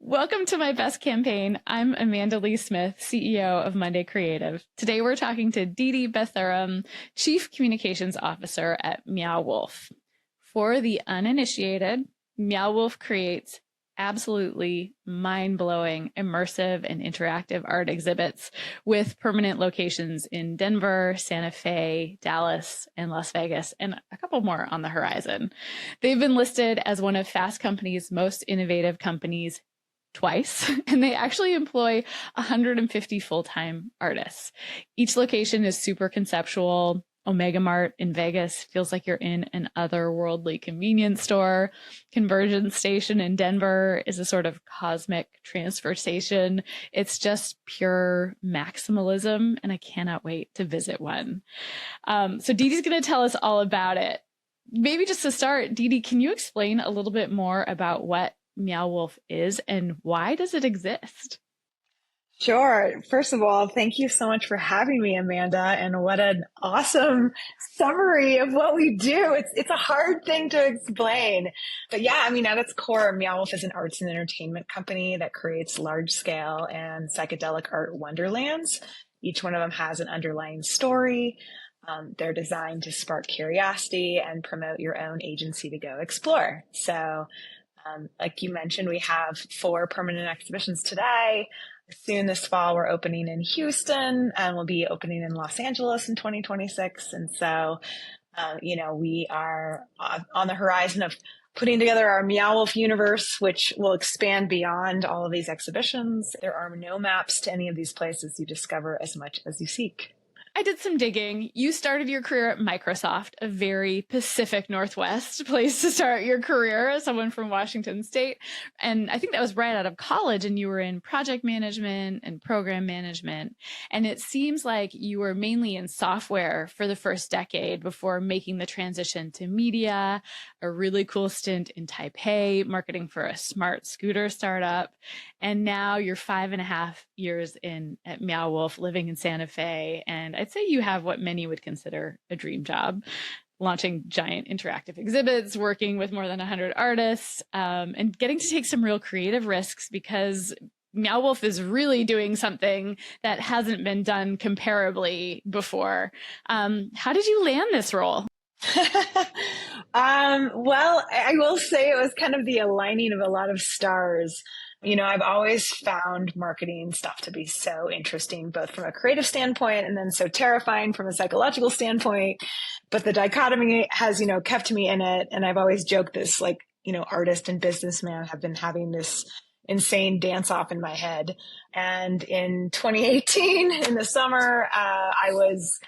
Welcome to my best campaign. I'm Amanda Lee Smith, CEO of Monday Creative. Today we're talking to Didi Bethurum, Chief Communications Officer at Meow Wolf. For the uninitiated, Meow Wolf creates absolutely mind-blowing, immersive, and interactive art exhibits with permanent locations in Denver, Santa Fe, Dallas, and Las Vegas, and a couple more on the horizon. They've been listed as one of Fast Company's most innovative companies twice, and they actually employ 150 full-time artists. Each location is super conceptual. Omega Mart in Vegas feels like you're in an otherworldly convenience store. Conversion Station in Denver is a sort of cosmic transfer station. It's just pure maximalism, and I cannot wait to visit one. So Didi's going to tell us all about it. Maybe just to start, Didi, can you explain a little bit more about what Meow Wolf is and why does it exist? Sure. First of all, thank you so much for having me, Amanda. And what an awesome summary of what we do. It's a hard thing to explain. But yeah, I mean, at its core, Meow Wolf is an arts and entertainment company that creates large scale and psychedelic art wonderlands. Each one of them has an underlying story. They're designed to spark curiosity and promote your own agency to go explore. So, like you mentioned, we have 4 permanent exhibitions today. Soon this fall, we're opening in Houston and we'll be opening in Los Angeles in 2026. And so, we are on the horizon of putting together our Meow Wolf universe, which will expand beyond all of these exhibitions. There are no maps to any of these places. You discover as much as you seek. I did some digging. You started your career at Microsoft, a very Pacific Northwest place to start your career as someone from Washington State. And I think that was right out of college, and you were in project management and program management. And it seems like you were mainly in software for the first decade before making the transition to media, a really cool stint in Taipei, marketing for a smart scooter startup. And now you're 5.5 years in at Meow Wolf, living in Santa Fe. And I'd say you have what many would consider a dream job, launching giant interactive exhibits, working with more than 100 artists, and getting to take some real creative risks because Meow Wolf is really doing something that hasn't been done comparably before. How did you land this role? Well, I will say it was kind of the aligning of a lot of stars. I've always found marketing stuff to be so interesting, both from a creative standpoint and then so terrifying from a psychological standpoint. But the dichotomy has, kept me in it. And I've always joked this, artist and businessman have been having this insane dance off in my head. And in 2018, in the summer, I was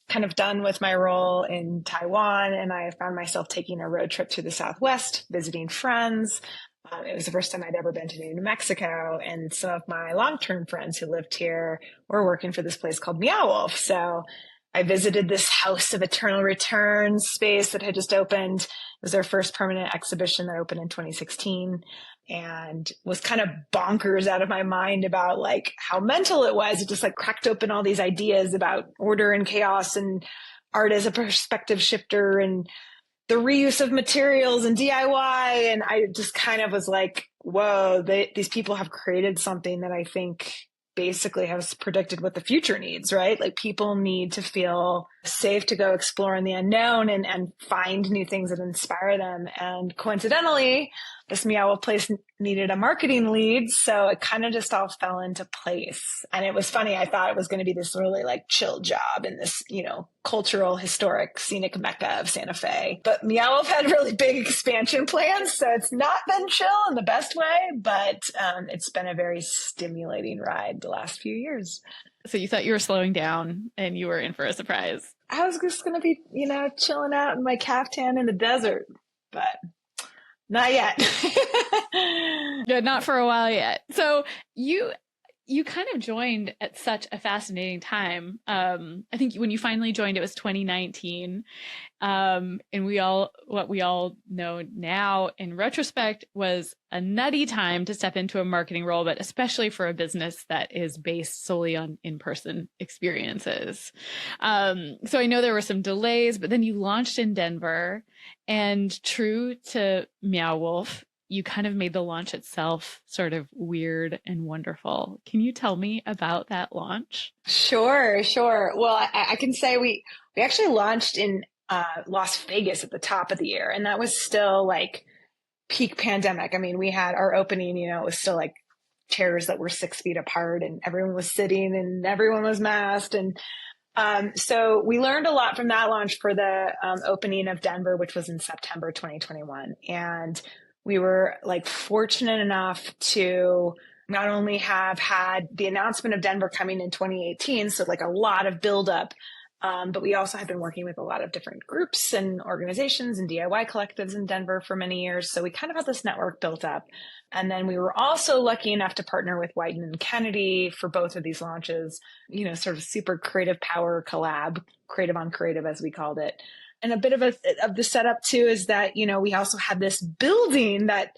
kind of done with my role in Taiwan, and I found myself taking a road trip through the Southwest, visiting friends. It was the first time I'd ever been to New Mexico, and some of my long-term friends who lived here were working for this place called Meow Wolf. So I visited this House of Eternal Return space that had just opened. It was their first permanent exhibition that opened in 2016, and was kind of bonkers out of my mind about how mental it was. It just cracked open all these ideas about order and chaos and art as a perspective shifter and the reuse of materials and DIY. And I just kind of was like, whoa, these people have created something that I think basically has predicted what the future needs, right? People need to feel safe to go explore in the unknown and find new things that inspire them. And coincidentally, this Meow Wolf place needed a marketing lead. So it kind of just all fell into place. And it was funny. I thought it was going to be this really chill job in this, cultural, historic, scenic mecca of Santa Fe. But Meow Wolf had really big expansion plans. So it's not been chill in the best way, but it's been a very stimulating ride the last few years. So you thought you were slowing down and you were in for a surprise. I was just going to be, chilling out in my caftan in the desert, but not yet. Yeah, not for a while yet. So you kind of joined at such a fascinating time. I think when you finally joined, it was 2019. And what we all know now in retrospect was a nutty time to step into a marketing role, but especially for a business that is based solely on in-person experiences. So I know there were some delays, but then you launched in Denver, and true to Meow Wolf, you kind of made the launch itself sort of weird and wonderful. Can you tell me about that launch? Sure, sure. Well, I can say we actually launched in Las Vegas at the top of the year, and that was still like peak pandemic. I mean, we had our opening, it was still like chairs that were 6 feet apart, and everyone was sitting, and everyone was masked, and so we learned a lot from that launch for the opening of Denver, which was in September 2021. And we were like fortunate enough to not only have had the announcement of Denver coming in 2018, so like a lot of buildup, but we also have been working with a lot of different groups and organizations and DIY collectives in Denver for many years. So we kind of had this network built up. And then we were also lucky enough to partner with Wyden and Kennedy for both of these launches, sort of super creative power collab, creative on creative, as we called it. And a bit of the setup too is that, we also had this building that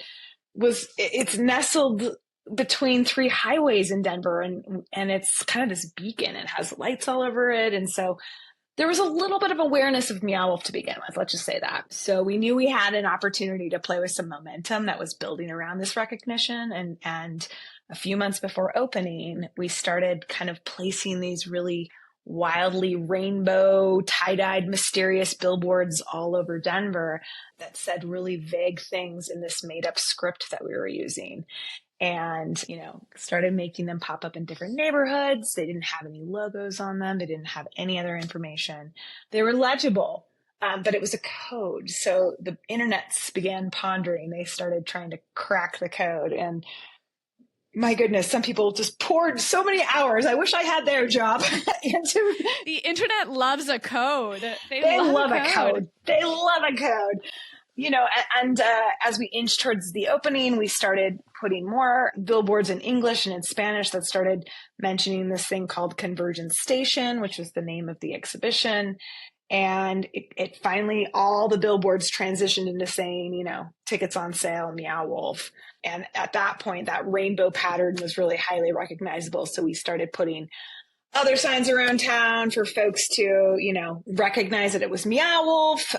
it's nestled between 3 highways in Denver, and it's kind of this beacon. It has lights all over it. And so there was a little bit of awareness of Meow Wolf to begin with, let's just say that. So we knew we had an opportunity to play with some momentum that was building around this recognition. And a few months before opening, we started kind of placing these really wildly rainbow, tie-dyed, mysterious billboards all over Denver that said really vague things in this made-up script that we were using. And, started making them pop up in different neighborhoods. They didn't have any logos on them. They didn't have any other information. They were legible, but it was a code. So the internets began pondering. They started trying to crack the code. And my goodness, some people just poured so many hours. I wish I had their job into. The internet loves a code. They love a code. They love a code. And as we inched towards the opening, we started putting more billboards in English and in Spanish that started mentioning this thing called Convergence Station, which was the name of the exhibition. And it finally, all the billboards transitioned into saying, tickets on sale, Meow Wolf. And at that point, that rainbow pattern was really highly recognizable. So we started putting other signs around town for folks to, recognize that it was Meow Wolf.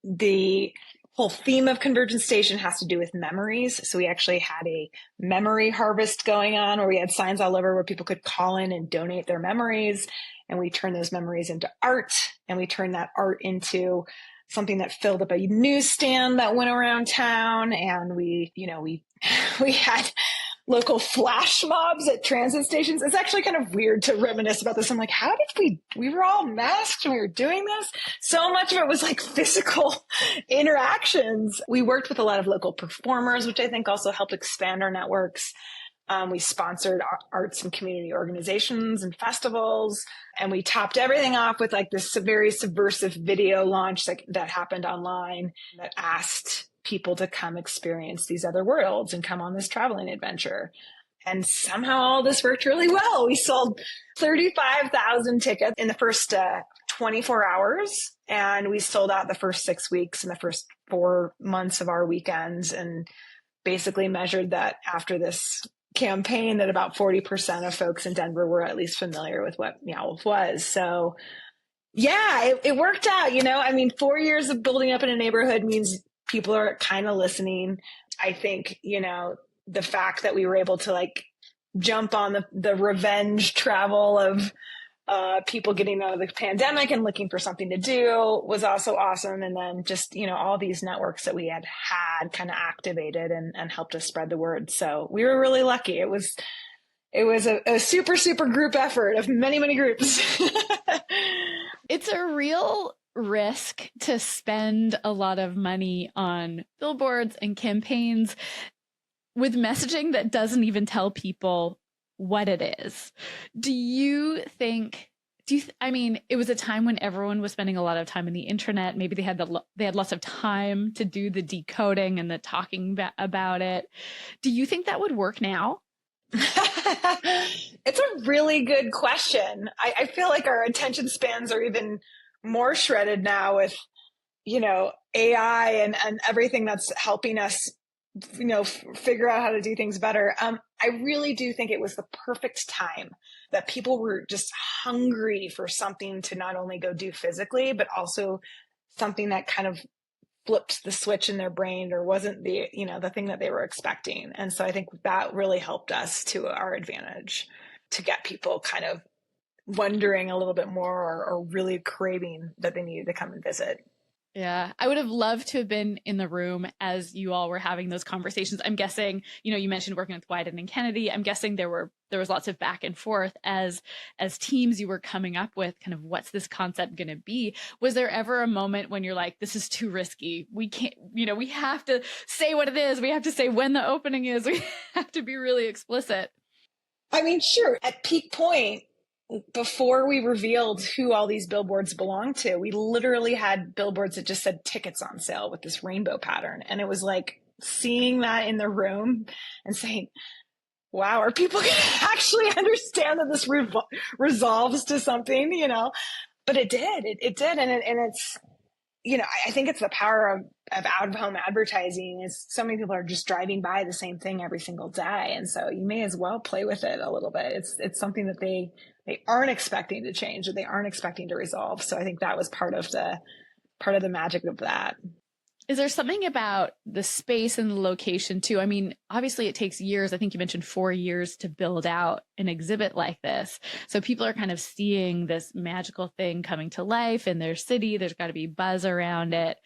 The whole theme of Convergence Station has to do with memories. So we actually had a memory harvest going on where we had signs all over where people could call in and donate their memories. And we turned those memories into art, and we turned that art into something that filled up a newsstand that went around town. And we had local flash mobs at transit stations. It's actually kind of weird to reminisce about this. I'm like, how did we were all masked and we were doing this? So much of it was like physical interactions. We worked with a lot of local performers, which I think also helped expand our networks. We sponsored arts and community organizations and festivals, and we topped everything off with like this very subversive video launch that happened online that asked people to come experience these other worlds and come on this traveling adventure. And somehow all this worked really well. We sold 35,000 tickets in the first 24 hours, and we sold out the first 6 weeks and the first 4 months of our weekends, and basically measured that after this campaign that about 40% of folks in Denver were at least familiar with what Meow Wolf was. So yeah, it worked out. 4 years of building up in a neighborhood means people are kind of listening. I think, the fact that we were able to like jump on the revenge travel of people getting out of the pandemic and looking for something to do was also awesome. And then just, all these networks that we had kind of activated and helped us spread the word. So we were really lucky. It was a super, super group effort of many, many groups. It's a real risk to spend a lot of money on billboards and campaigns with messaging that doesn't even tell people what it is. It was a time when everyone was spending a lot of time on the internet. Maybe they had lots of time to do the decoding and the talking about it. Do you think that would work now? It's a really good question. I feel like our attention spans are even more shredded now with, AI and everything that's helping us, figure out how to do things better. I really do think it was the perfect time that people were just hungry for something to not only go do physically, but also something that kind of flipped the switch in their brain or wasn't the, the thing that they were expecting. And so I think that really helped us to our advantage to get people kind of wondering a little bit more or really craving that they needed to come and visit. Yeah, I would have loved to have been in the room as you all were having those conversations. I'm guessing, you mentioned working with Wyden and Kennedy. I'm guessing there was lots of back and forth as teams you were coming up with kind of what's this concept going to be. Was there ever a moment when you're like, this is too risky? We can't, we have to say what it is. We have to say when the opening is. We have to be really explicit. I mean, sure. At peak point, before we revealed who all these billboards belonged to, we literally had billboards that just said tickets on sale with this rainbow pattern. And it was like seeing that in the room and saying, wow, are people going to actually understand that this resolves to something, But it did. It did. And it's, I think it's the power of out-of-home advertising is so many people are just driving by the same thing every single day. And so you may as well play with it a little bit. It's something that they aren't expecting to change or they aren't expecting to resolve. So I think that was part of the magic of that. Is there something about the space and the location too? I mean, obviously it takes years. I think you mentioned 4 years to build out an exhibit like this. So people are kind of seeing this magical thing coming to life in their city. There's got to be buzz around it.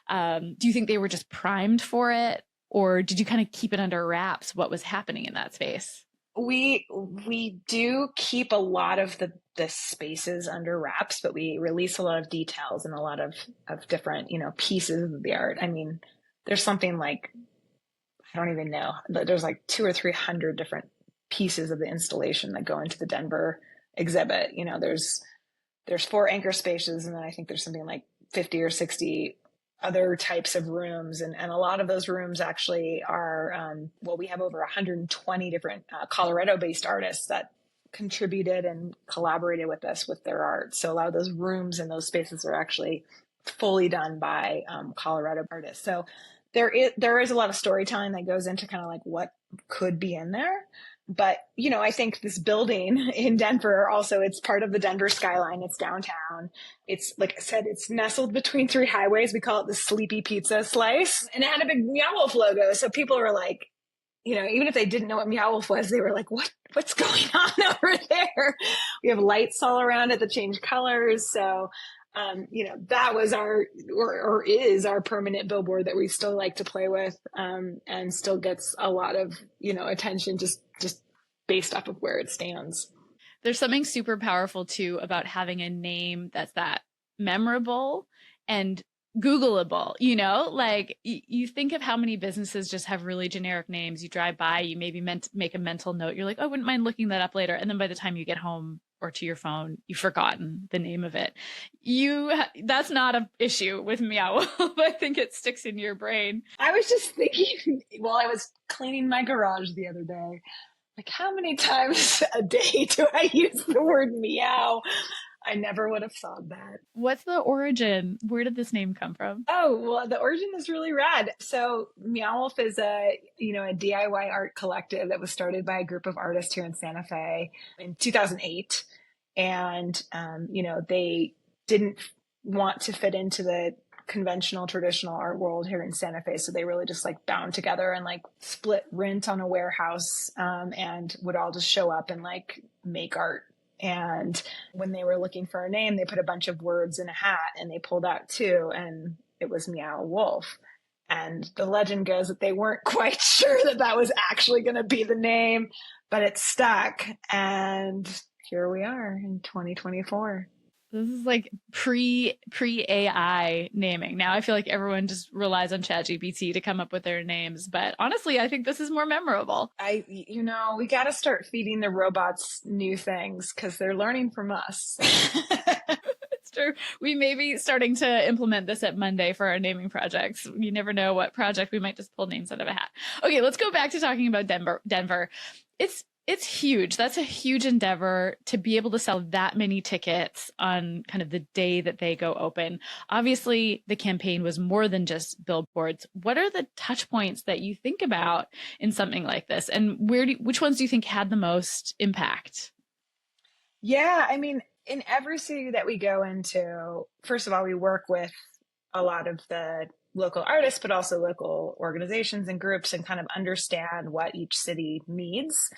Do you think they were just primed for it? Or did you kind of keep it under wraps what was happening in that space? We do keep a lot of the spaces under wraps, but we release a lot of details and a lot of different, pieces of the art. I mean, there's something like, I don't even know, there's like 200 or 300 different pieces of the installation that go into the Denver exhibit. There's 4 anchor spaces, and then I think there's something like 50 or 60 other types of rooms. And a lot of those rooms actually are, we have over 120 different Colorado-based artists that contributed and collaborated with us with their art. So a lot of those rooms and those spaces are actually fully done by Colorado artists. So there is a lot of storytelling that goes into kind of like what could be in there. But, I think this building in Denver, also, it's part of the Denver skyline. It's downtown. It's, like I said, it's nestled between 3 highways. We call it the Sleepy Pizza Slice. And it had a big Meow Wolf logo. So people were like, even if they didn't know what Meow Wolf was, they were like, what's going on over there? We have lights all around it that change colors. So, that was or is our permanent billboard that we still like to play with, and still gets a lot of, attention just based off of where it stands. There's something super powerful too about having a name that's that memorable and Googleable, like you think of how many businesses just have really generic names. You drive by, you maybe make a mental note. You're like, oh, I wouldn't mind looking that up later. And then by the time you get home or to your phone, you've forgotten the name of it. That's not an issue with Meow Wolf. I think it sticks in your brain. I was just thinking while I was cleaning my garage the other day, like, how many times a day do I use the word meow? I never would have thought that. What's the origin? Where did this name come from? Oh, well, the origin is really rad. So Meow Wolf is a DIY art collective that was started by a group of artists here in Santa Fe in 2008. And, they didn't want to fit into the conventional traditional art world here in Santa Fe. So they really just like bound together and like split rent on a warehouse, and would all just show up and like make art. And when they were looking for a name, they put a bunch of words in a hat and they pulled out 2, and it was Meow Wolf. And the legend goes that they weren't quite sure that was actually going to be the name, but it stuck. And here we are in 2024. This is like pre AI naming. Now I feel like everyone just relies on ChatGPT to come up with their names. But honestly, I think this is more memorable. We got to start feeding the robots new things because they're learning from us. It's true. We may be starting to implement this at Monday for our naming projects. You never know what project we might just pull names out of a hat. Okay, let's go back to talking about Denver. It's huge. That's a huge endeavor to be able to sell that many tickets on kind of the day that they go open. Obviously, the campaign was more than just billboards. What are the touch points that you think about in something like this? And which ones do you think had the most impact? Yeah, I mean, in every city that we go into, first of all, we work with a lot of the local artists, but also local organizations and groups, and kind of understand what each city needs,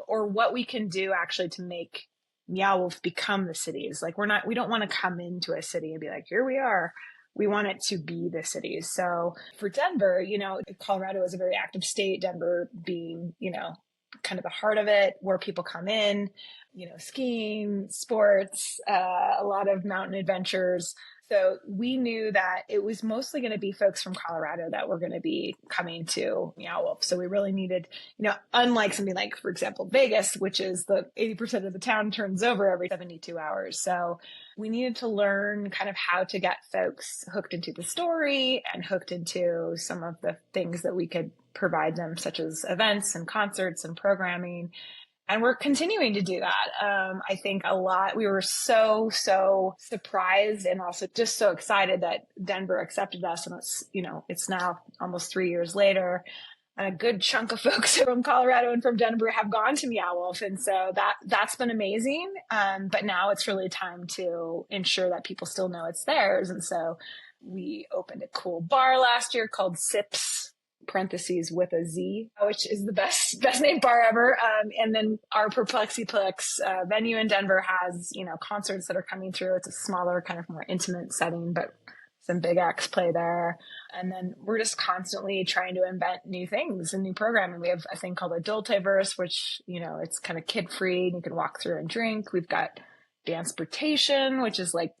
or what we can do actually to make Meow Wolf become the cities. Like we don't want to come into a city and be like, here we are. We want it to be the cities. So for Denver, Colorado is a very active state, Denver being, kind of the heart of it, where people come in, skiing, sports, a lot of mountain adventures. So we knew that it was mostly going to be folks from Colorado that were going to be coming to Meow Wolf. So we really needed, unlike something like, for example, Vegas, which is the 80% of the town turns over every 72 hours. So we needed to learn kind of how to get folks hooked into the story and hooked into some of the things that we could provide them, such as events and concerts and programming. And we're continuing to do that. I think we were so surprised and also just so excited that Denver accepted us. And it's now almost 3 years later. And a good chunk of folks from Colorado and from Denver have gone to Meow Wolf. And so that's been amazing. But now it's really time to ensure that people still know it's theirs. And so we opened a cool bar last year called Sips, parentheses with a Z, which is the best named bar ever. And then our Perplexiplex venue in Denver has, concerts that are coming through. It's a smaller, kind of more intimate setting, but some big acts play there. And then we're just constantly trying to invent new things and new programming. We have a thing called Adultiverse, which, it's kind of kid-free and you can walk through and drink. We've got Danceportation, which is like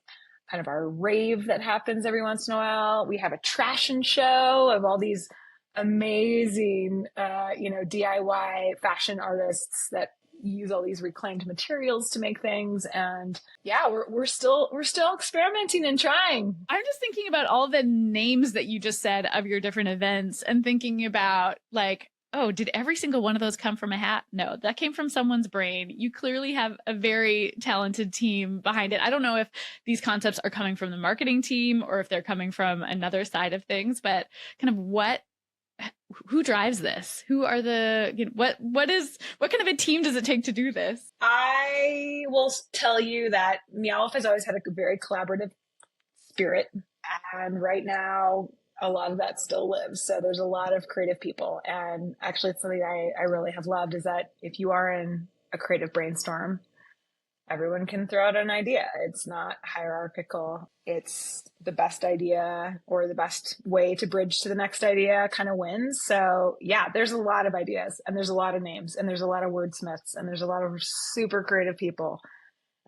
kind of our rave that happens every once in a while. We have a trashin' show of all these amazing, DIY fashion artists that use all these reclaimed materials to make things. And yeah, we're still experimenting and trying. I'm just thinking about all the names that you just said of your different events and thinking about like, oh, did every single one of those come from a hat? No, that came from someone's brain. You clearly have a very talented team behind it. I don't know if these concepts are coming from the marketing team or if they're coming from another side of things, but kind of who drives this? Who are what kind of a team does it take to do this? I will tell you that Meow Wolf has always had a very collaborative spirit. And right now, a lot of that still lives. So there's a lot of creative people. And actually, it's something I really have loved is that if you are in a creative brainstorm, everyone can throw out an idea. It's not hierarchical. It's the best idea or the best way to bridge to the next idea kind of wins. So yeah, there's a lot of ideas and there's a lot of names and there's a lot of wordsmiths and there's a lot of super creative people.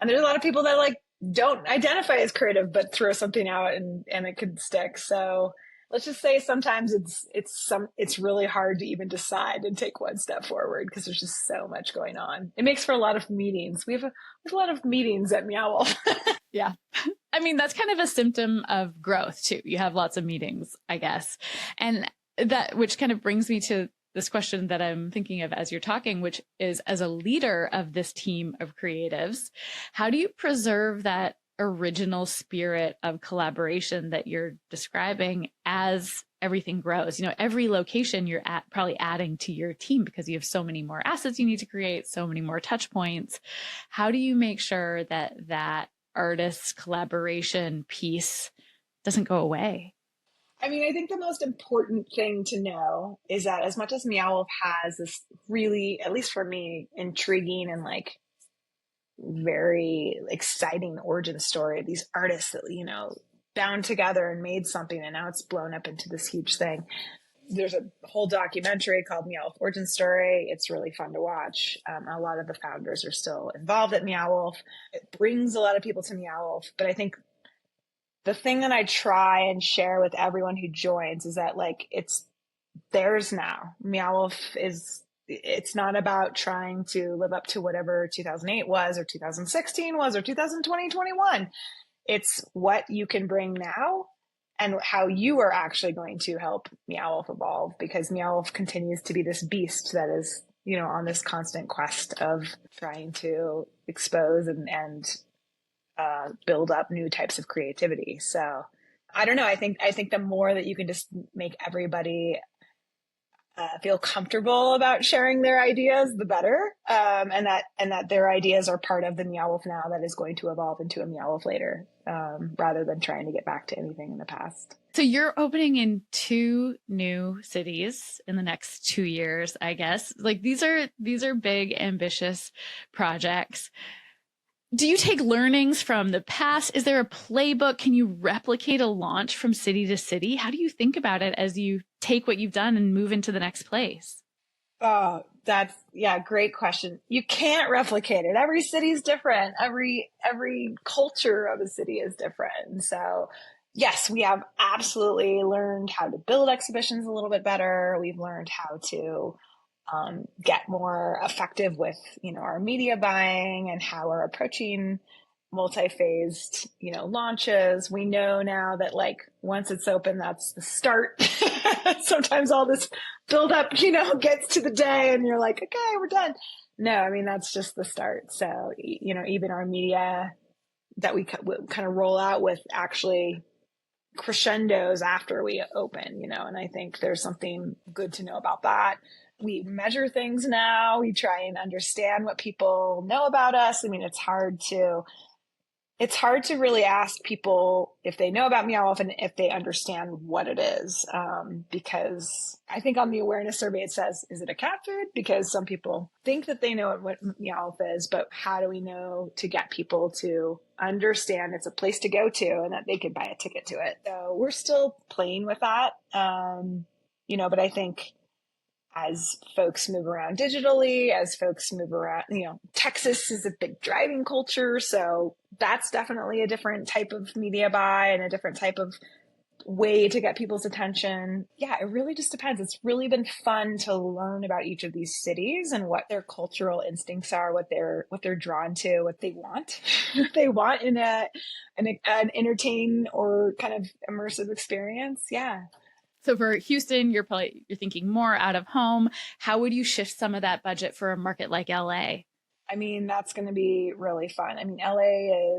And there's a lot of people that like don't identify as creative, but throw something out and it could stick. So let's just say sometimes it's really hard to even decide and take one step forward because there's just so much going on. It makes for a lot of meetings. We have a lot of meetings at Meow Wolf. Yeah. I mean, that's kind of a symptom of growth too. You have lots of meetings, I guess. And which kind of brings me to this question that I'm thinking of as you're talking, which is as a leader of this team of creatives, how do you preserve that original spirit of collaboration that you're describing as everything grows? Every location you're at probably adding to your team because you have so many more assets you need to create, so many more touch points. How do you make sure that artist collaboration piece doesn't go away? I mean, I think the most important thing to know is that as much as Meow Wolf has this really, at least for me, intriguing and like very exciting origin story, these artists that, bound together and made something and now it's blown up into this huge thing. There's a whole documentary called Meow Wolf Origin Story. It's really fun to watch. A lot of the founders are still involved at Meow Wolf. It brings a lot of people to Meow Wolf. But I think the thing that I try and share with everyone who joins is that like it's theirs now. Meow Wolf it's not about trying to live up to whatever 2008 was or 2016 was or 2020, 21. It's what you can bring now and how you are actually going to help Meow Wolf evolve, because Meow Wolf continues to be this beast that is, on this constant quest of trying to expose and build up new types of creativity. So I don't know. I think the more that you can just make everybody feel comfortable about sharing their ideas, the better. And that their ideas are part of the Meow Wolf now that is going to evolve into a Meow Wolf later, rather than trying to get back to anything in the past. So you're opening in 2 new cities in the next 2 years, I guess. Like these are big, ambitious projects. Do you take learnings from the past? Is there a playbook? Can you replicate a launch from city to city? How do you think about it as you take what you've done and move into the next place? Oh, great question. You can't replicate it. Every city is different. Every culture of a city is different. And so, yes, we have absolutely learned how to build exhibitions a little bit better. We've learned how to get more effective with, our media buying and how we're approaching multi-phased, launches. We know now that like once it's open, that's the start. Sometimes all this build up, gets to the day and you're like, okay, we're done. No, I mean, that's just the start. So, even our media that we kind of roll out with actually crescendos after we open, and I think there's something good to know about that. We measure things now. We try and understand what people know about us. I mean, it's hard to really ask people if they know about Meow Wolf and if they understand what it is. Because I think on the awareness survey, it says, is it a cat food? Because some people think that they know what Meow Wolf is, but how do we know to get people to understand it's a place to go to and that they could buy a ticket to it? So we're still playing with that. But I think as folks move around digitally, as folks move around, Texas is a big driving culture. So that's definitely a different type of media buy and a different type of way to get people's attention. Yeah, it really just depends. It's really been fun to learn about each of these cities and what their cultural instincts are, what they're drawn to, what they want, what they want in an entertaining or kind of immersive experience. Yeah. So for Houston, you're thinking more out of home. How would you shift some of that budget for a market like LA? I mean, that's going to be really fun. I mean, LA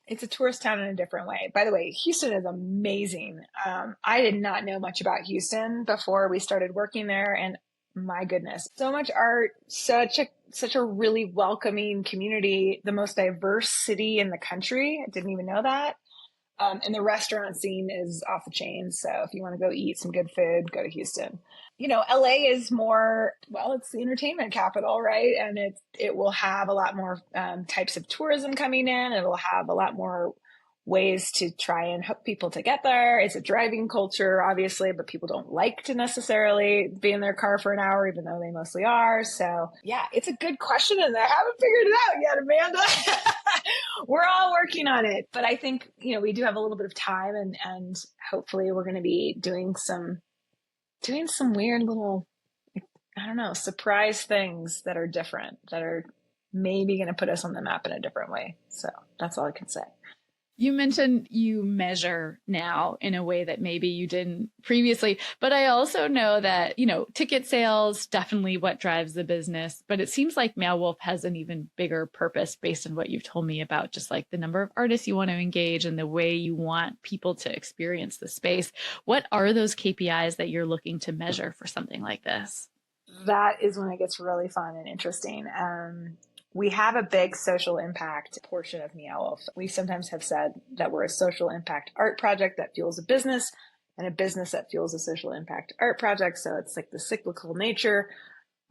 it's a tourist town in a different way. By the way, Houston is amazing. I did not know much about Houston before we started working there. And my goodness, so much art, such a really welcoming community, the most diverse city in the country. I didn't even know that. And the restaurant scene is off the chain. So if you want to go eat some good food, go to Houston. LA is more, it's the entertainment capital, right? And it will have a lot more types of tourism coming in. It'll have a lot more ways to try and hook people to get there. It's a driving culture, obviously, but people don't like to necessarily be in their car for an hour, even though they mostly are. So yeah, it's a good question and I haven't figured it out yet, Amanda. We're all working on it, but I think, we do have a little bit of time and hopefully we're going to be doing some weird little, I don't know, surprise things that are different, that are maybe going to put us on the map in a different way. So that's all I can say. You mentioned you measure now in a way that maybe you didn't previously, but I also know that, ticket sales, definitely what drives the business, but it seems like Meow Wolf has an even bigger purpose based on what you've told me about just like the number of artists you want to engage and the way you want people to experience the space. What are those KPIs that you're looking to measure for something like this? That is when it gets really fun and interesting. We have a big social impact portion of Meow Wolf. We sometimes have said that we're a social impact art project that fuels a business and a business that fuels a social impact art project. So it's like the cyclical nature.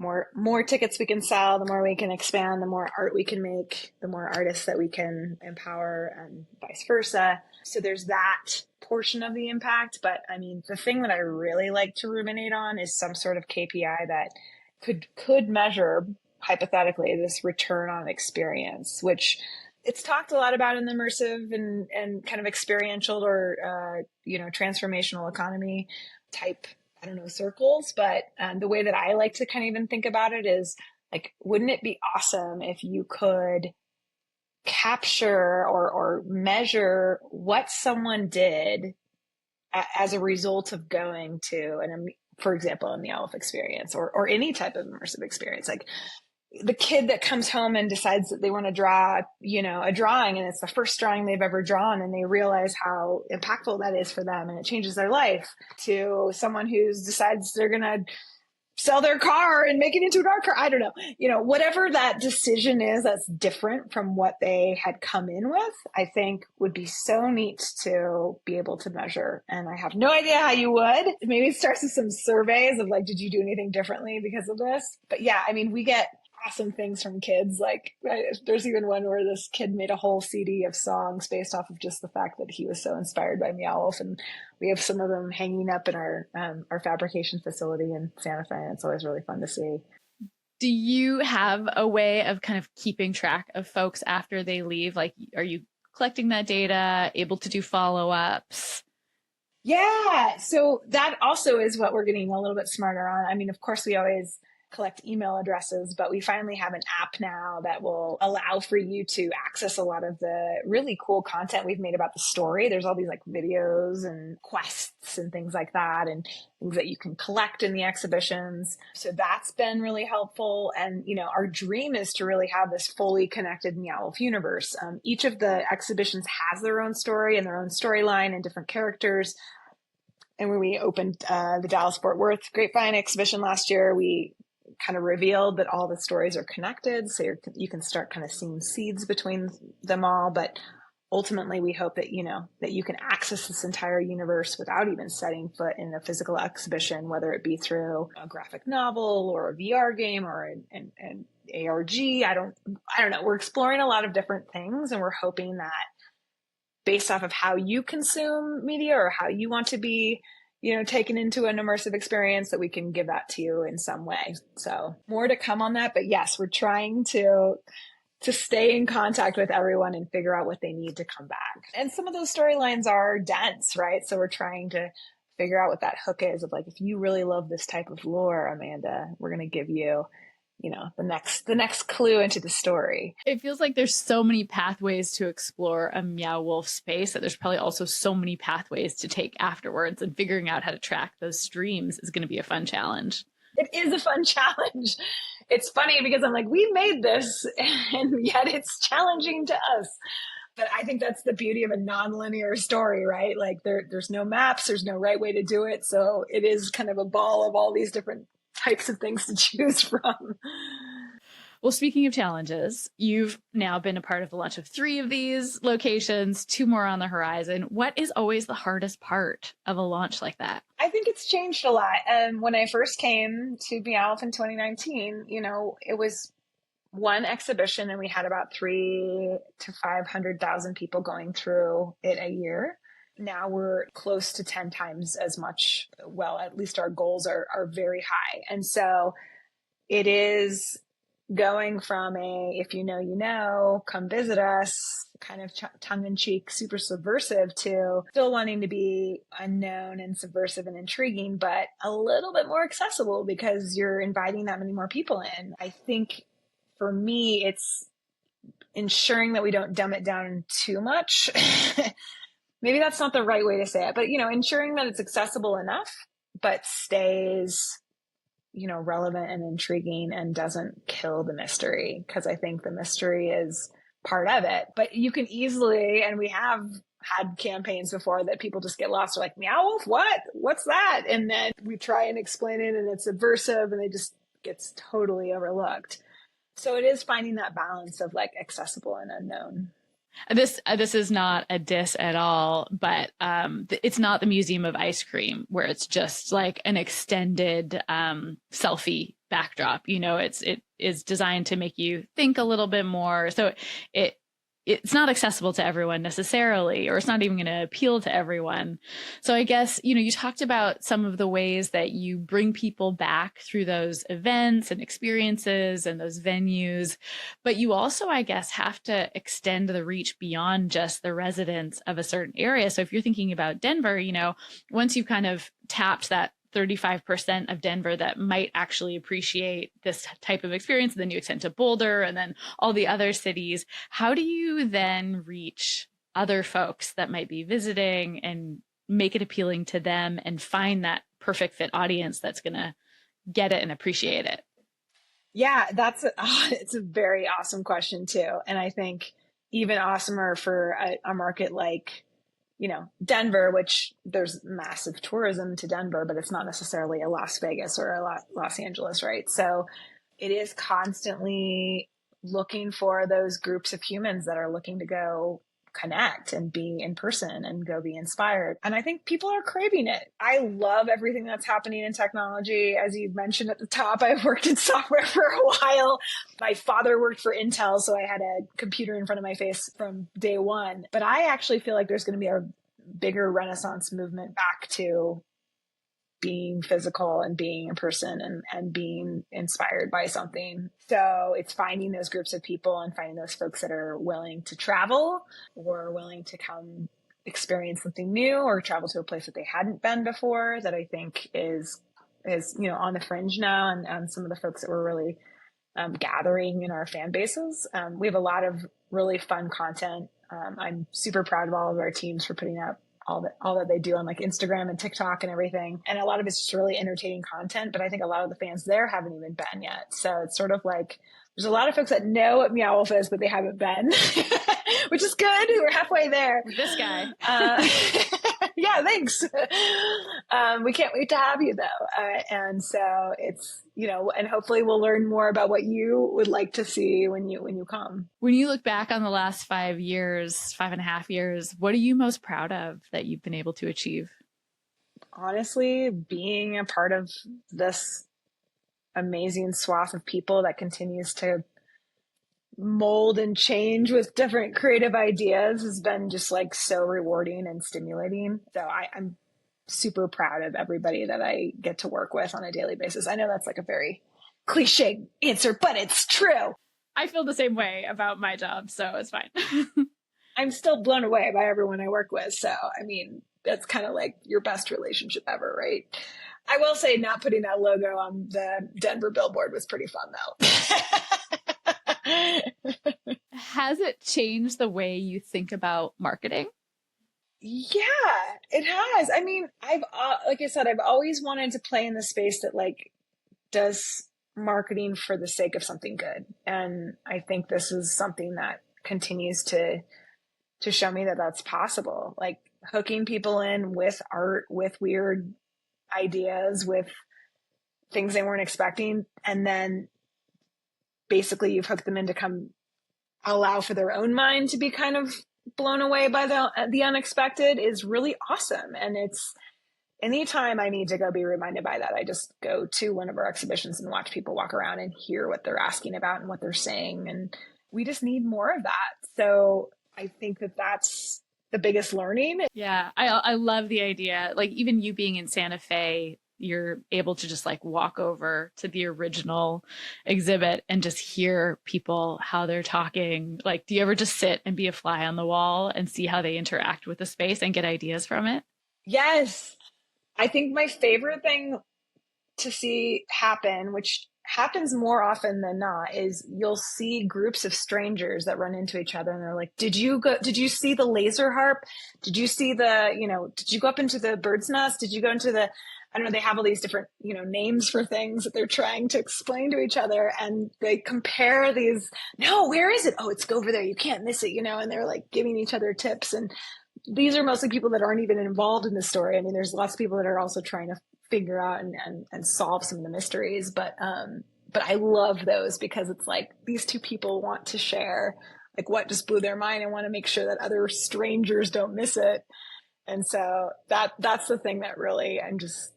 More tickets we can sell, the more we can expand, the more art we can make, the more artists that we can empower and vice versa. So there's that portion of the impact. But I mean, the thing that I really like to ruminate on is some sort of KPI that could measure hypothetically this return on experience, which it's talked a lot about in the immersive and kind of experiential or transformational economy type, I don't know, circles. But the way that I like to kind of even think about it is like, wouldn't it be awesome if you could capture or measure what someone did as a result of going to for example, a Meow Wolf experience or any type of immersive experience? Like the kid that comes home and decides that they want to draw, a drawing, and it's the first drawing they've ever drawn, and they realize how impactful that is for them, and it changes their life, to someone who decides they're going to sell their car and make it into an art car. I don't know. Whatever that decision is that's different from what they had come in with, I think would be so neat to be able to measure. And I have no idea how you would. Maybe it starts with some surveys of like, did you do anything differently because of this? But yeah, I mean, we get awesome things from kids. Like there's even one where this kid made a whole CD of songs based off of just the fact that he was so inspired by Meow Wolf. And we have some of them hanging up in our fabrication facility in Santa Fe. And it's always really fun to see. Do you have a way of kind of keeping track of folks after they leave? Like, are you collecting that data, able to do follow-ups? Yeah. So that also is what we're getting a little bit smarter on. I mean, of course, we always collect email addresses, but we finally have an app now that will allow for you to access a lot of the really cool content we've made about the story. There's all these like videos and quests and things like that, and things that you can collect in the exhibitions. So that's been really helpful. And, our dream is to really have this fully connected Meow Wolf universe. Each of the exhibitions has their own story and their own storyline and different characters. And when we opened the Dallas Fort Worth Grapevine exhibition last year, we kind of revealed that all the stories are connected. So you can start kind of seeing seeds between them all. But ultimately, we hope that, that you can access this entire universe without even setting foot in a physical exhibition, whether it be through a graphic novel or a VR game or an ARG. I don't know. We're exploring a lot of different things, and we're hoping that based off of how you consume media or how you want to be taken into an immersive experience, that we can give that to you in some way. So more to come on that. But yes, we're trying to stay in contact with everyone and figure out what they need to come back. And some of those storylines are dense, right? So we're trying to figure out what that hook is of like, if you really love this type of lore, Amanda, we're going to give you the next clue into the story. It feels like there's so many pathways to explore a Meow Wolf space that there's probably also so many pathways to take afterwards, and figuring out how to track those streams is going to be a fun challenge. It is a fun challenge. It's funny because I'm like, we made this and yet it's challenging to us. But I think that's the beauty of a nonlinear story, right? Like there's no maps, there's no right way to do it. So it is kind of a ball of all these different types of things to choose from. Well, speaking of challenges, you've now been a part of the launch of 3 of these locations, 2 more on the horizon. What is always the hardest part of a launch like that? I think it's changed a lot. When I first came to Meow Wolf in 2019, it was one exhibition and we had about 300,000 to 500,000 people going through it a year. Now we're close to 10 times as much. Well, at least our goals are very high. And so it is going from if you know, come visit us, kind of tongue-in-cheek, super subversive, to still wanting to be unknown and subversive and intriguing, but a little bit more accessible because you're inviting that many more people in. I think for me, it's ensuring that we don't dumb it down too much. Maybe that's not the right way to say it, but, ensuring that it's accessible enough, but stays, relevant and intriguing and doesn't kill the mystery. Cause I think the mystery is part of it, but you can easily, and we have had campaigns before that people just get lost. They're like, Meow Wolf, what's that? And then we try and explain it and it's subversive and it just gets totally overlooked. So it is finding that balance of like accessible and unknown. This is not a diss at all, but it's not the Museum of Ice Cream where it's just like an extended selfie backdrop. It is designed to make you think a little bit more. So it's not accessible to everyone necessarily, or it's not even going to appeal to everyone. So I guess, you talked about some of the ways that you bring people back through those events and experiences and those venues, but you also, I guess, have to extend the reach beyond just the residents of a certain area. So if you're thinking about Denver, once you've kind of tapped that 35% of Denver that might actually appreciate this type of experience, and then you extend to Boulder and then all the other cities. How do you then reach other folks that might be visiting and make it appealing to them and find that perfect fit audience that's going to get it and appreciate it? Yeah, it's a very awesome question too. And I think even awesomer for a market like Denver, which there's massive tourism to Denver, but it's not necessarily a Las Vegas or a Los Angeles, right? So it is constantly looking for those groups of humans that are looking to go connect and be in person and go be inspired. And I think people are craving it. I love everything that's happening in technology. As you mentioned at the top, I've worked in software for a while. My father worked for Intel, so I had a computer in front of my face from day one. But I actually feel like there's going to be a bigger renaissance movement back to being physical and being in person and being inspired by something. So it's finding those groups of people and finding those folks that are willing to travel or willing to come experience something new or travel to a place that they hadn't been before, that I think is on the fringe now. And some of the folks that we're really gathering in our fan bases. We have a lot of really fun content. I'm super proud of all of our teams for putting up all that they do on like Instagram and TikTok and everything. And a lot of it's just really entertaining content, but I think a lot of the fans there haven't even been yet. So it's sort of like, there's a lot of folks that know what Meow Wolf is, but they haven't been, which is good. We're halfway there. This guy. Yeah, thanks. We can't wait to have you though. And so it's, and hopefully we'll learn more about what you would like to see when you come. When you look back on the last 5 years, 5.5 years, what are you most proud of that you've been able to achieve? Honestly, being a part of this amazing swath of people that continues to mold and change with different creative ideas has been just like so rewarding and stimulating. So I'm super proud of everybody that I get to work with on a daily basis. I know that's like a very cliche answer, but it's true. I feel the same way about my job, so it's fine. I'm still blown away by everyone I work with. So, I mean, that's kind of like your best relationship ever, right? I will say not putting that logo on the Denver billboard was pretty fun though. Has it changed the way you think about marketing? Yeah, it has. I mean, like I said, I've always wanted to play in the space that like does marketing for the sake of something good. And I think this is something that continues to show me that that's possible. Like hooking people in with art, with weird ideas, with things they weren't expecting. And then basically you've hooked them in to come allow for their own mind to be kind of blown away by the unexpected is really awesome. And it's anytime I need to go be reminded by that, I just go to one of our exhibitions and watch people walk around and hear what they're asking about and what they're saying. And we just need more of that. So I think that that's the biggest learning. Yeah, I love the idea. Like even you being in Santa Fe, you're able to just like walk over to the original exhibit and just hear people, how they're talking. Like, do you ever just sit and be a fly on the wall and see how they interact with the space and get ideas from it? Yes. I think my favorite thing to see happen, which happens more often than not, is you'll see groups of strangers that run into each other and they're like, did you see the laser harp? Did you see did you go up into the bird's nest? Did you go into I don't know, they have all these different, names for things that they're trying to explain to each other. And they compare these, no, where is it? Oh, it's over there. You can't miss it, and they're like giving each other tips. And these are mostly people that aren't even involved in the story. I mean, there's lots of people that are also trying to figure out and solve some of the mysteries. But I love those because it's like these two people want to share like what just blew their mind and want to make sure that other strangers don't miss it. And so that's the thing that really I'm just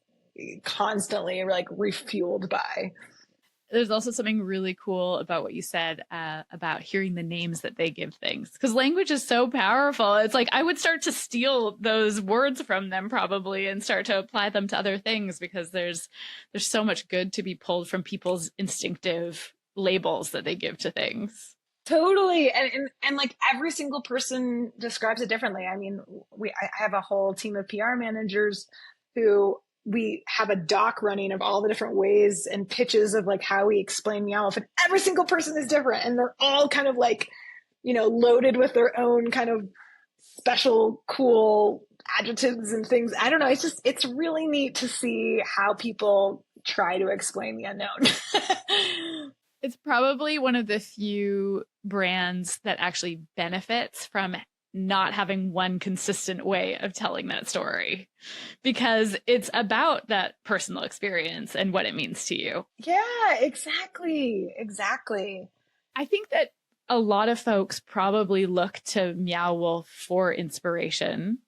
constantly like refueled by. There's also something really cool about what you said about hearing the names that they give things, because language is so powerful. It's like I would start to steal those words from them probably and start to apply them to other things, because there's so much good to be pulled from people's instinctive labels that they give to things. Totally. And like every single person describes it differently. I mean, I have a whole team of PR managers who we have a doc running of all the different ways and pitches of like how we explain Meow Wolf, and every single person is different. And they're all kind of like, loaded with their own kind of special, cool adjectives and things. I don't know. It's really neat to see how people try to explain the unknown. It's probably one of the few brands that actually benefits from not having one consistent way of telling that story because it's about that personal experience and what it means to you. Yeah, exactly. Exactly. I think that a lot of folks probably look to Meow Wolf for inspiration,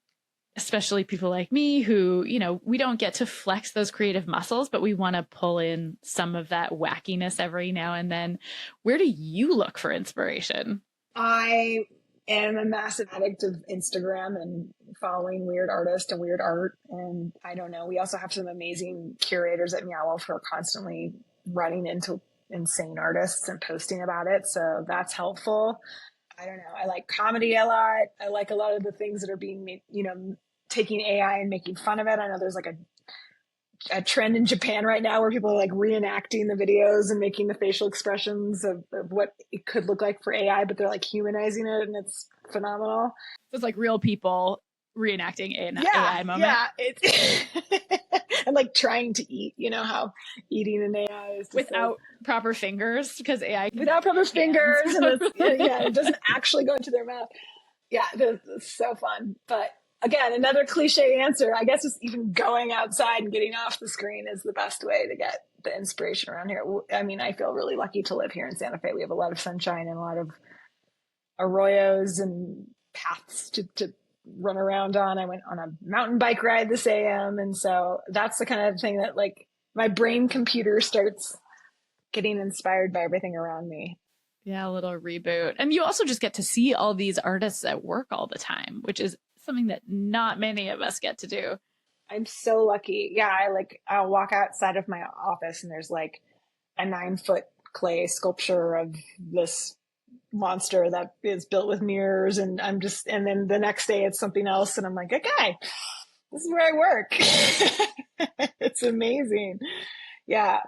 especially people like me who, we don't get to flex those creative muscles, but we want to pull in some of that wackiness every now and then. Where do you look for inspiration? I am a massive addict of Instagram and following weird artists and weird art. And I don't know, we also have some amazing curators at Meow Wolf who are constantly running into insane artists and posting about it. So that's helpful. I don't know. I like comedy a lot. I like a lot of the things that are being made, taking AI and making fun of it. I know there's like a trend in Japan right now where people are like reenacting the videos and making the facial expressions of what it could look like for AI, but they're like humanizing it, and it's phenomenal. So it's like real people reenacting an AI moment. Yeah, it's and like trying to eat, how eating an AI is without proper fingers, because AI without proper fingers, and it doesn't actually go into their mouth. Yeah, it's so fun. But again, another cliche answer. I guess it's even going outside and getting off the screen is the best way to get the inspiration around here. I mean, I feel really lucky to live here in Santa Fe. We have a lot of sunshine and a lot of arroyos and paths to run around on. I went on a mountain bike ride this AM. And so that's the kind of thing that like my brain computer starts getting inspired by everything around me. Yeah, a little reboot. And you also just get to see all these artists at work all the time, which is something that not many of us get to do. I'm so lucky. Yeah, I'll walk outside of my office and there's like a 9-foot clay sculpture of this monster that is built with mirrors, and then the next day it's something else, and I'm like, okay, this is where I work. It's amazing. Yeah.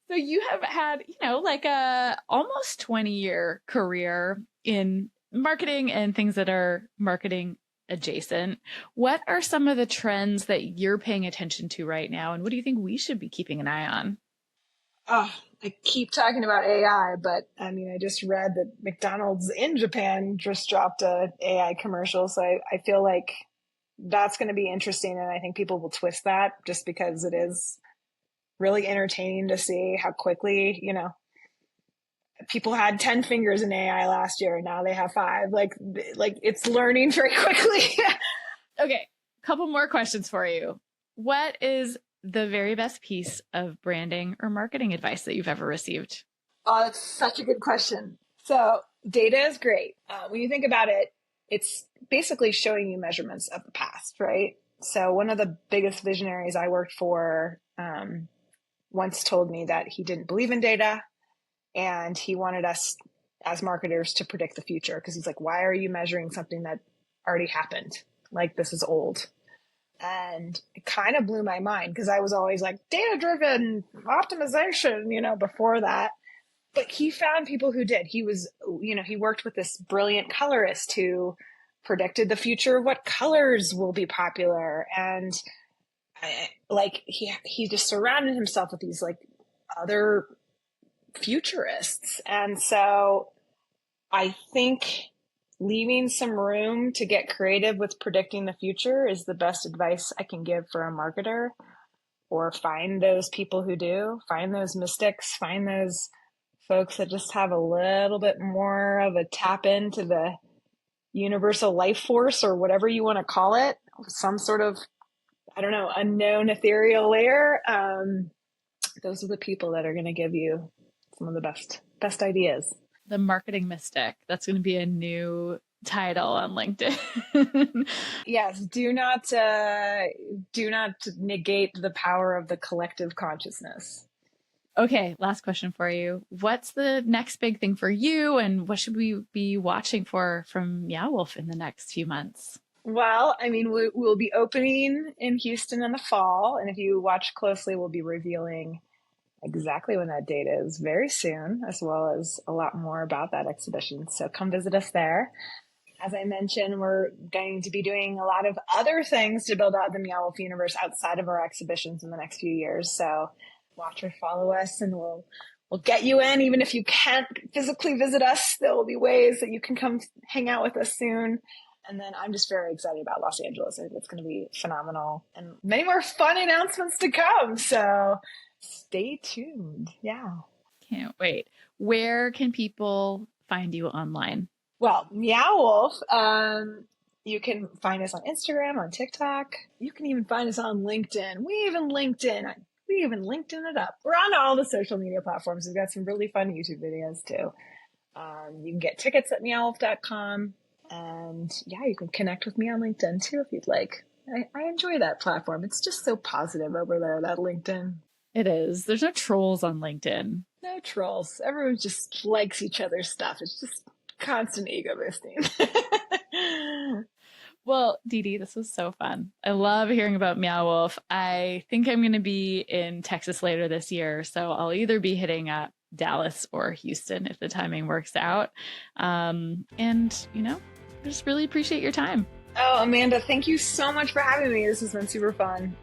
So you have had, like a almost 20-year career in marketing and things that are marketing adjacent. What are some of the trends that you're paying attention to right now? And what do you think we should be keeping an eye on? Oh, I keep talking about AI, but I mean, I just read that McDonald's in Japan just dropped a AI commercial. So I feel like that's going to be interesting. And I think people will twist that just because it is really entertaining to see how quickly, people had 10 fingers in AI last year and now they have 5. Like it's learning very quickly. Okay. Couple more questions for you. What is the very best piece of branding or marketing advice that you've ever received? Oh, that's such a good question. So data is great. When you think about it, it's basically showing you measurements of the past, right? So one of the biggest visionaries I worked for once told me that he didn't believe in data and he wanted us as marketers to predict the future, because he's like, why are you measuring something that already happened? Like, this is old. And it kind of blew my mind because I was always like data-driven optimization, before that. But he found people who did. He was, he worked with this brilliant colorist who predicted the future of what colors will be popular. And he just surrounded himself with these like other futurists. And so I think leaving some room to get creative with predicting the future is the best advice I can give for a marketer. Or find those people who do, find those mystics, find those folks that just have a little bit more of a tap into the universal life force, or whatever you want to call it, some sort of, I don't know, unknown ethereal layer. Those are the people that are going to give you some of the best ideas. The marketing mystic. That's going to be a new title on LinkedIn. Yes, do not negate the power of the collective consciousness. Okay, last question for you. What's the next big thing for you, and what should we be watching for from Meow Wolf in the next few months? Well, I mean, we'll be opening in Houston in the fall, and if you watch closely, we'll be revealing exactly when that date is very soon, as well as a lot more about that exhibition. So come visit us there. As I mentioned, we're going to be doing a lot of other things to build out the Meow Wolf universe outside of our exhibitions in the next few years. So watch or follow us, and we'll we'll get you in. Even if you can't physically visit us, there will be ways that you can come hang out with us soon. And then I'm just very excited about Los Angeles. I think it's going to be phenomenal and many more fun announcements to come. So stay tuned. Yeah. Can't wait. Where can people find you online? Well, Meow Wolf, you can find us on Instagram, on TikTok. You can even find us on LinkedIn. We even LinkedIn it up. We're on all the social media platforms. We've got some really fun YouTube videos too. You can get tickets at meowwolf.com. And yeah, you can connect with me on LinkedIn too if you'd like. I enjoy that platform. It's just so positive over there, that LinkedIn. It is. There's no trolls on LinkedIn. No trolls. Everyone just likes each other's stuff. It's just constant ego boosting. Well, Didi, this was so fun. I love hearing about Meow Wolf. I think I'm going to be in Texas later this year, so I'll either be hitting up Dallas or Houston if the timing works out. And, I just really appreciate your time. Oh, Amanda, thank you so much for having me. This has been super fun.